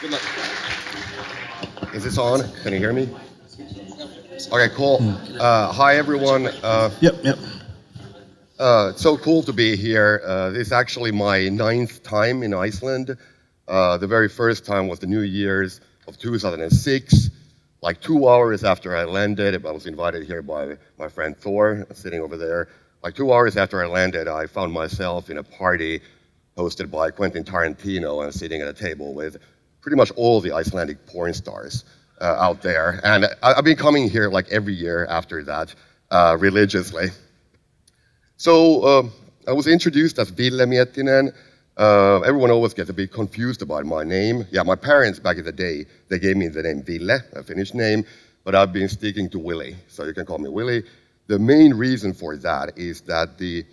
Good luck. Is this on? Can you hear me? Okay, cool. Hi, everyone. Yep. It's so cool to be here. This is actually my 9th time in Iceland. The very first time was the New Year's of 2006. Like 2 hours after I landed, I was invited here by my friend Thor, sitting over there. Like 2 hours after I landed, I found myself in a party hosted by Quentin Tarantino and sitting at a table with pretty much all the Icelandic porn stars out there. And I've been coming here like every year after that, religiously. So I was introduced as Ville Miettenen. Everyone always gets a bit confused about my name. Yeah, my parents back in the day, they gave me the name Ville, a Finnish name, but I've been sticking to Willie, so you can call me Willie. The main reason for that is that the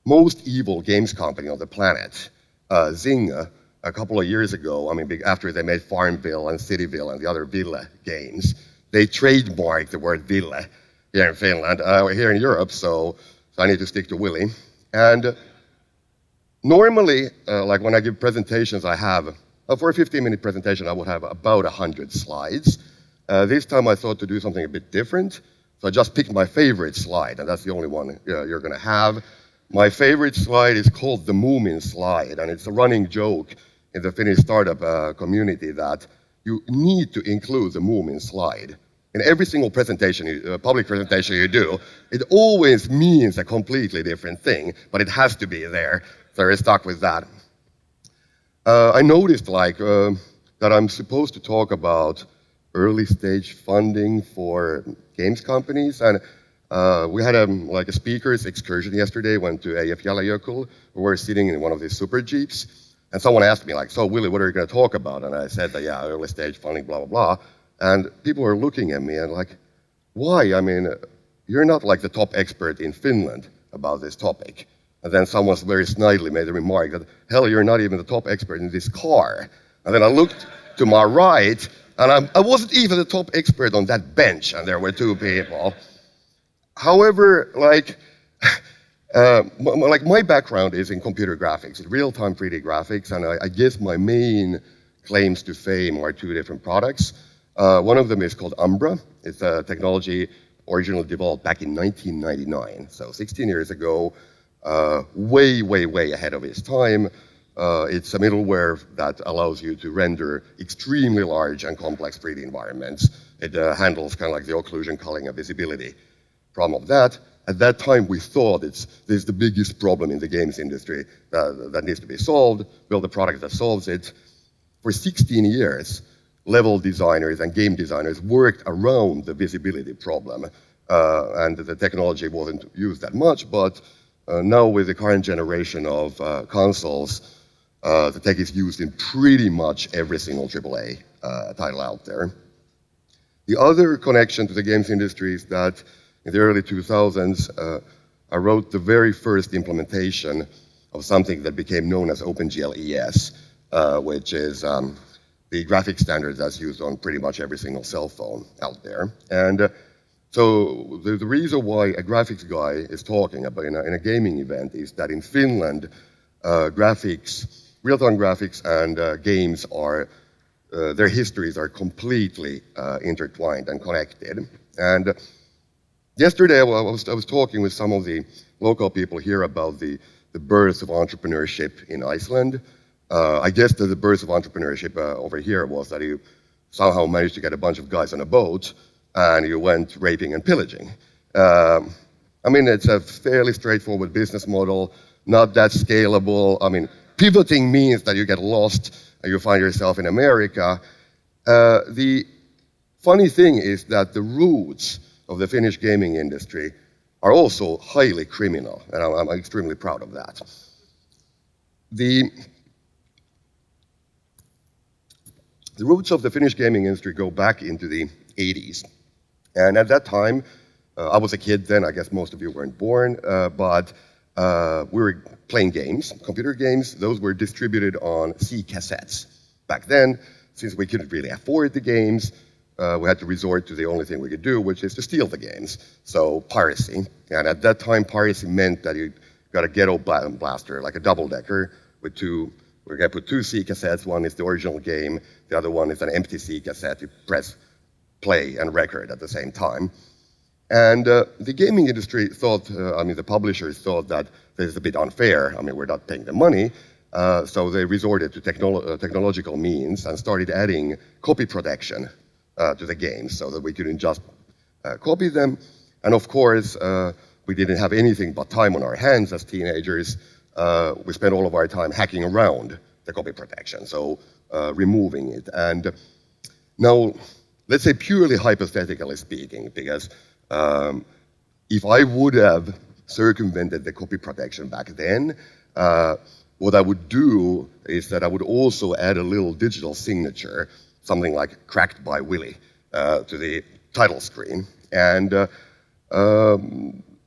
most evil games company on the planet, Zynga, a couple of years ago, after they made Farmville and Cityville and the other Ville games, they trademarked the word Ville here in Finland. We're here in Europe, so I need to stick to Willie. And normally, like when I give presentations, I have, for a 15-minute presentation, I would have about 100 slides. This time I thought to do something a bit different, so I just picked my favorite slide, and that's the only one you're gonna have. My favorite slide is called the Moomin slide, and it's a running joke in the Finnish startup community that you need to include the Moomin slide. In every single presentation, public presentation you do, it always means a completely different thing, but it has to be there, so we're stuck with that. I noticed that I'm supposed to talk about early stage funding for games companies, and we had a speaker's excursion yesterday, went to AF Jalajökull. We were sitting in one of these super jeeps, and someone asked me so Willie, what are you going to talk about? And I said that, yeah, early stage funding, blah, blah, blah. And people were looking at me and why? You're not the top expert in Finland about this topic. And then someone very snidely made the remark that, hell, you're not even the top expert in this car. And then I looked to my right, and I wasn't even the top expert on that bench, and there were 2 people. However, my background is in computer graphics, real-time 3D graphics, and I guess my main claims to fame are 2 different products. One of them is called Umbra. It's a technology originally developed back in 1999, so 16 years ago, way ahead of its time. It's a middleware that allows you to render extremely large and complex 3D environments. It handles kind of the occlusion, culling, and visibility problem of that. At that time, we thought this is the biggest problem in the games industry that needs to be solved, build a product that solves it. For 16 years, level designers and game designers worked around the visibility problem, and the technology wasn't used that much, but now with the current generation of consoles, the tech is used in pretty much every single AAA title out there. The other connection to the games industry is that in the early 2000s, I wrote the very first implementation of something that became known as OpenGL-ES, which is the graphics standard that's used on pretty much every single cell phone out there. And so the reason why a graphics guy is talking about in a gaming event is that in Finland, real-time graphics and games are, their histories are completely intertwined and connected. And yesterday, I was talking with some of the local people here about the birth of entrepreneurship in Iceland. I guess that the birth of entrepreneurship over here was that you somehow managed to get a bunch of guys on a boat and you went raping and pillaging. It's a fairly straightforward business model, not that scalable. Pivoting means that you get lost and you find yourself in America. The funny thing is that the roots of the Finnish gaming industry are also highly criminal, and I'm extremely proud of that. The roots of the Finnish gaming industry go back into the 80s. And at that time, I was a kid then, I guess most of you weren't born, but we were playing games, computer games. Those were distributed on C cassettes. Back then, since we couldn't really afford the games, we had to resort to the only thing we could do, which is to steal the games. So piracy. And at that time, piracy meant that you got a ghetto blaster, like a double-decker with two we're going to put 2 C cassettes. One is the original game. The other one is an empty C cassette. You press play and record at the same time. And the gaming industry thought, the publishers thought that this is a bit unfair. We're not paying them money. So they resorted to technological means and started adding copy protection to the games so that we couldn't just copy them. And of course, we didn't have anything but time on our hands as teenagers. We spent all of our time hacking around the copy protection, so removing it. And now, let's say purely hypothetically speaking, because if I would have circumvented the copy protection back then, what I would do is that I would also add a little digital signature, something like "cracked by Willie," to the title screen. And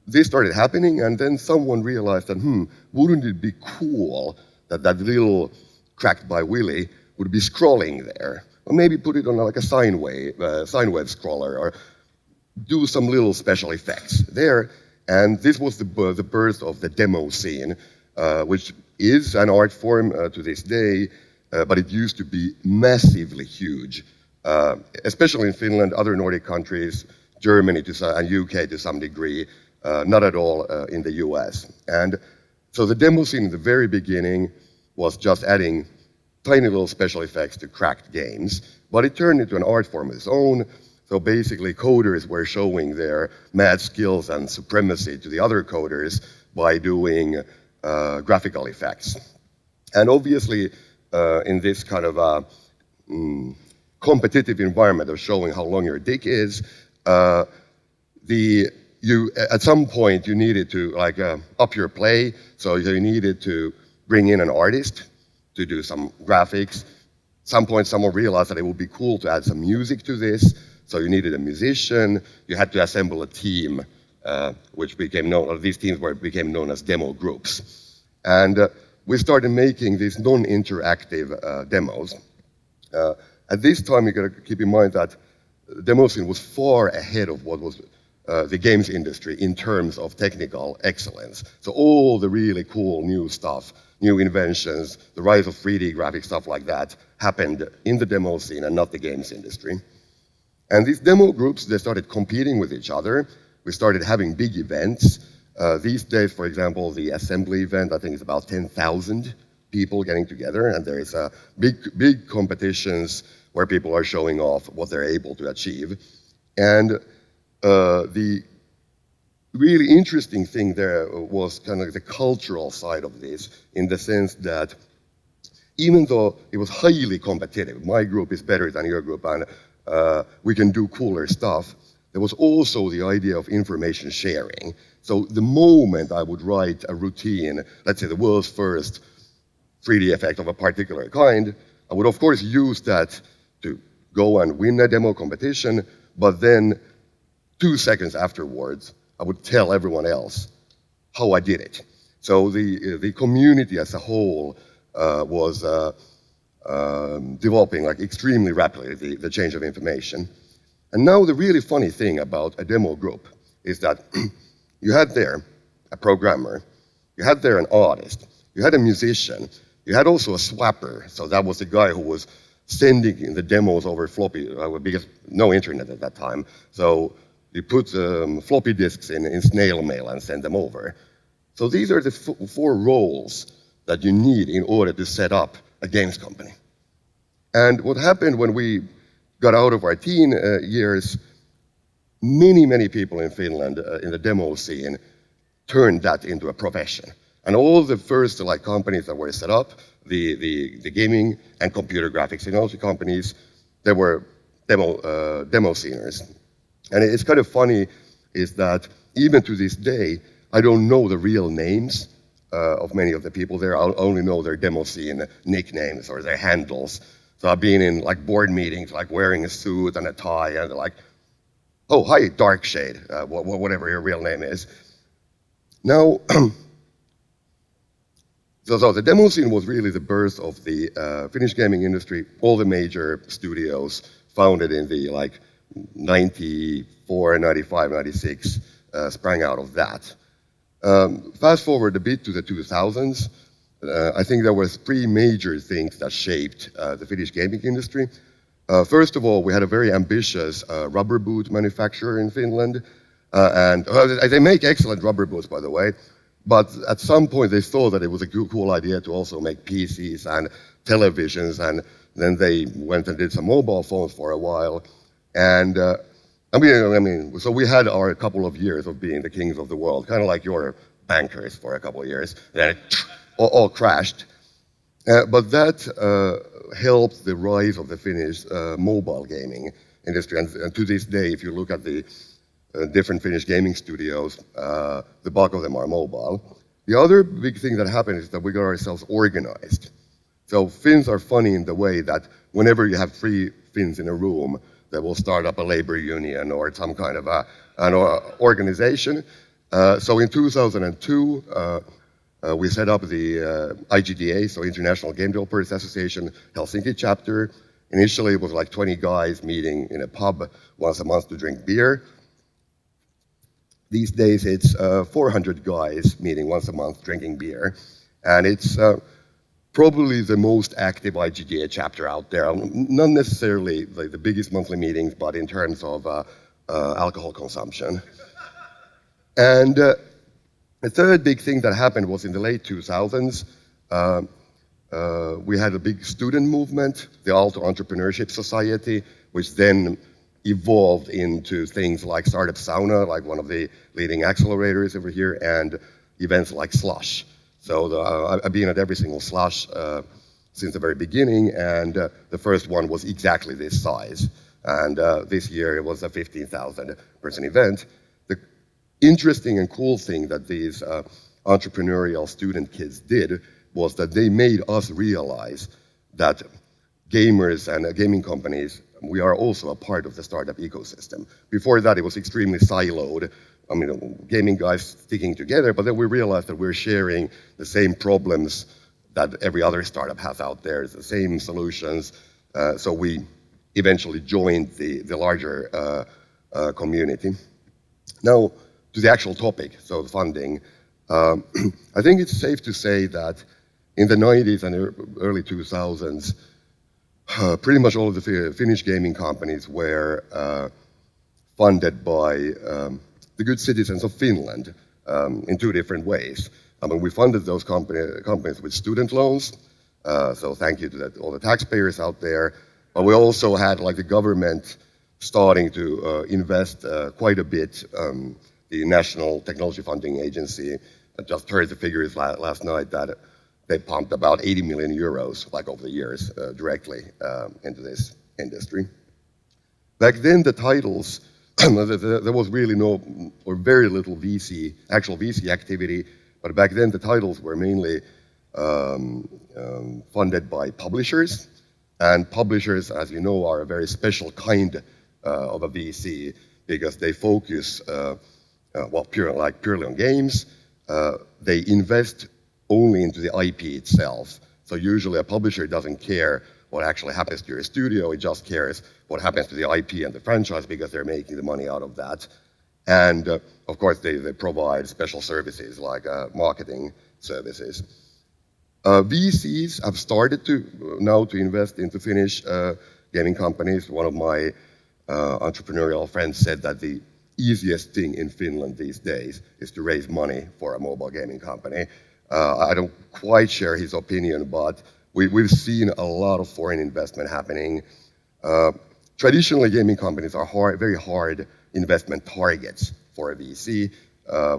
this started happening, and then someone realized that, wouldn't it be cool that that little "cracked by Willie" would be scrolling there? Or maybe put it on like a sine wave scroller, or do some little special effects there. And this was the birth of the demo scene, which is an art form to this day, but it used to be massively huge, especially in Finland, other Nordic countries, Germany and UK to some degree, not at all in the US. And so the demo scene in the very beginning was just adding tiny little special effects to cracked games, but it turned into an art form of its own. So basically, coders were showing their mad skills and supremacy to the other coders by doing graphical effects. And obviously, in this kind of competitive environment of showing how long your dick is, at some point you needed to up your play, so you needed to bring in an artist to do some graphics. At some point, someone realized that it would be cool to add some music to this. So you needed a musician, you had to assemble a team, which became known, these teams became known as demo groups. And we started making these non-interactive demos. At this time, you gotta keep in mind that the demo scene was far ahead of what was the games industry in terms of technical excellence. So all the really cool new stuff, new inventions, the rise of 3D graphics, stuff like that, happened in the demo scene and not the games industry. And these demo groups, they started competing with each other. We started having big events. These days, for example, the assembly event, I think it's about 10,000 people getting together, and there is big competitions where people are showing off what they're able to achieve. And the really interesting thing there was kind of the cultural side of this, in the sense that even though it was highly competitive, my group is better than your group, and we can do cooler stuff, there was also the idea of information sharing. So the moment I would write a routine, let's say the world's first 3D effect of a particular kind, I would of course use that to go and win a demo competition, but then 2 seconds afterwards, I would tell everyone else how I did it. So the community as a whole was developing extremely rapidly, the change of information. And now the really funny thing about a demo group is that you had there a programmer, you had there an artist, you had a musician, you had also a swapper, so that was the guy who was sending the demos over floppy, because no internet at that time, so you put floppy disks in snail mail and send them over. So these are the 4 roles that you need in order to set up a games company. And what happened when we got out of our teen years, many people in Finland in the demo scene turned that into a profession. And all the first companies that were set up, the gaming and computer graphics technology companies, they were demo sceners. And it's kind of funny is that even to this day, I don't know the real names of many of the people there. I only know their demo scene nicknames or their handles. So I've been in board meetings, wearing a suit and a tie, and they're like, "Oh, hi, Darkshade," whatever your real name is. Now, so the demo scene was really the birth of the Finnish gaming industry. All the major studios founded in the 94, 95, 96 sprang out of that. Fast forward a bit to the 2000s, I think there was 3 major things that shaped the Finnish gaming industry. First of all, we had a very ambitious rubber boot manufacturer in Finland, and they make excellent rubber boots, by the way, but at some point they thought that it was a cool idea to also make PCs and televisions, and then they went and did some mobile phones for a while, and so we had our couple of years of being the kings of the world, kind of like your bankers for a couple of years, then it all crashed. But that helped the rise of the Finnish mobile gaming industry, and to this day, if you look at the different Finnish gaming studios, the bulk of them are mobile. The other big thing that happened is that we got ourselves organized. So Finns are funny in the way that whenever you have 3 Finns in a room, they will start up a labor union or some kind of an organization. So in 2002, we set up the IGDA, so International Game Developers Association Helsinki chapter. Initially, it was like 20 guys meeting in a pub once a month to drink beer. These days, it's 400 guys meeting once a month drinking beer. And it's probably the most active IGDA chapter out there. Not necessarily the biggest monthly meetings, but in terms of alcohol consumption. And the third big thing that happened was in the late 2000s. We had a big student movement, the Aalto Entrepreneurship Society, which then evolved into things like Startup Sauna, like one of the leading accelerators over here, and events like Slush. So I've been at every single Slush since the very beginning, and the first one was exactly this size. And this year it was a 15,000 person event. The interesting and cool thing that these entrepreneurial student kids did was that they made us realize that gamers and gaming companies, we are also a part of the startup ecosystem. Before that, it was extremely siloed. I mean, gaming guys sticking together, but then we realized that we're sharing the same problems that every other startup has out there, the same solutions. So we eventually joined the larger community. Now, to the actual topic, so the funding. I think it's safe to say that in the 90s and early 2000s, pretty much all of the Finnish gaming companies were funded by the good citizens of Finland in 2 different ways. I mean, we funded those companies with student loans, so thank you to all the taxpayers out there. But we also had like the government starting to invest quite a bit. The National Technology Funding Agency, I just heard the figures last night that they pumped about 80 million euros like over the years directly into this industry. Back then the titles, there was really no or very little actual VC activity, but back then the titles were mainly funded by publishers, and publishers, as you know, are a very special kind of a VC because they focus purely on games. They invest only into the IP itself. So usually a publisher doesn't care what actually happens to your studio, it just cares what happens to the IP and the franchise because they're making the money out of that. And of course they provide special services like marketing services. VCs have started now to invest into Finnish gaming companies. One of my entrepreneurial friends said that the easiest thing in Finland these days is to raise money for a mobile gaming company. I don't quite share his opinion, but we've seen a lot of foreign investment happening. Traditionally, gaming companies are very hard investment targets for a VC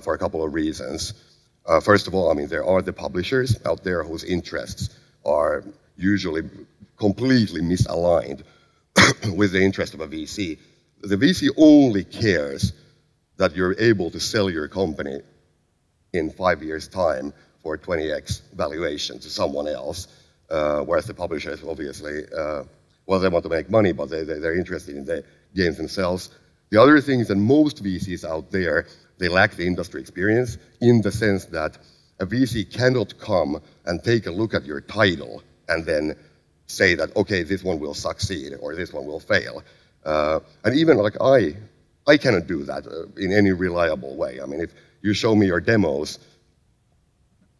for a couple of reasons. First of all, I mean, there are the publishers out there whose interests are usually completely misaligned with the interest of a VC. The VC only cares that you're able to sell your company in 5 years' time for 20x valuation to someone else, whereas the publishers obviously, they want to make money, but they're interested in the games themselves. The other thing is that most VCs out there, they lack the industry experience in the sense that a VC cannot come and take a look at your title and then say that, okay, this one will succeed or this one will fail. And even like I cannot do that in any reliable way. I mean, if you show me your demos,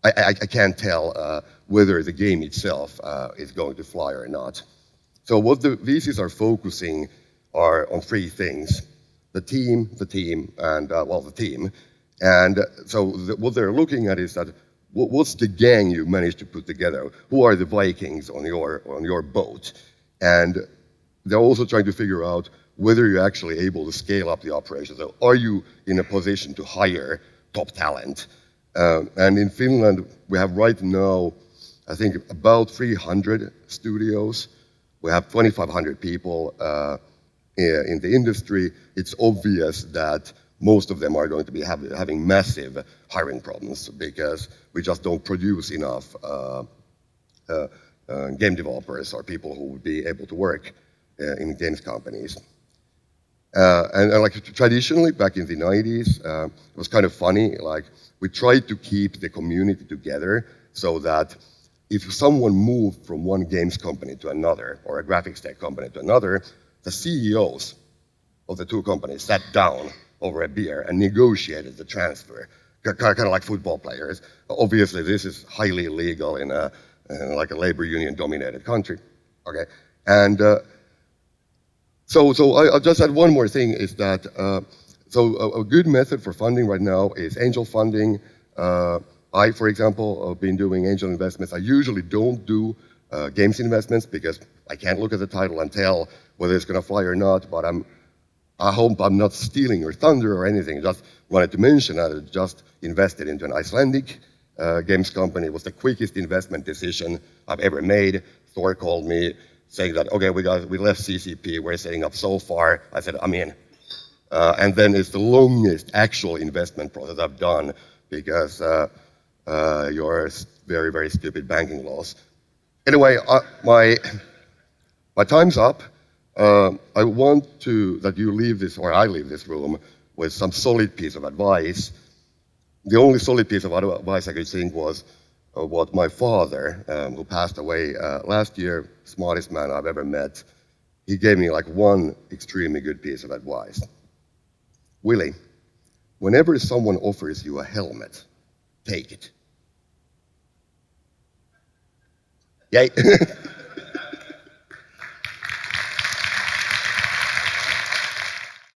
I can't tell whether the game itself is going to fly or not. So what the VCs are focusing are on three things: the team, and the team. And so what they're looking at is that what's the gang you managed to put together? Who are the Vikings on your boat? And they're also trying to figure out whether you're actually able to scale up the operation. So are you in a position to hire top talent? And in Finland, we have right now, I think, about 300 studios. We have 2,500 people in the industry. It's obvious that most of them are going to be having massive hiring problems because we just don't produce enough game developers or people who would be able to work in games companies. And like traditionally, back in the 90s, it was kind of funny. Like we tried to keep the community together so that if someone moved from one games company to another, or a graphics tech company to another, the CEOs of the two companies sat down over a beer and negotiated the transfer, kind of like football players. Obviously, this is highly illegal in like a labor union-dominated country. Okay, and so I'll just add one more thing is that so a good method for funding right now is angel funding. I, for example, have been doing angel investments. I usually don't do games investments because I can't look at the title and tell whether it's going to fly or not, but I hope I'm not stealing your thunder or anything. Just wanted to mention I just invested into an Icelandic games company. It was the quickest investment decision I've ever made. Thor called me saying that, okay, we left CCP, we're setting up so far. I said, I'm in. And then it's the longest actual investment process I've done because your very, very stupid banking laws. Anyway, my time's up. I want that you leave this, or I leave this room, with some solid piece of advice. The only solid piece of advice I could think was what my father, who passed away last year, smartest man I've ever met, he gave me like one extremely good piece of advice. Willie, whenever someone offers you a helmet, take it. Yay.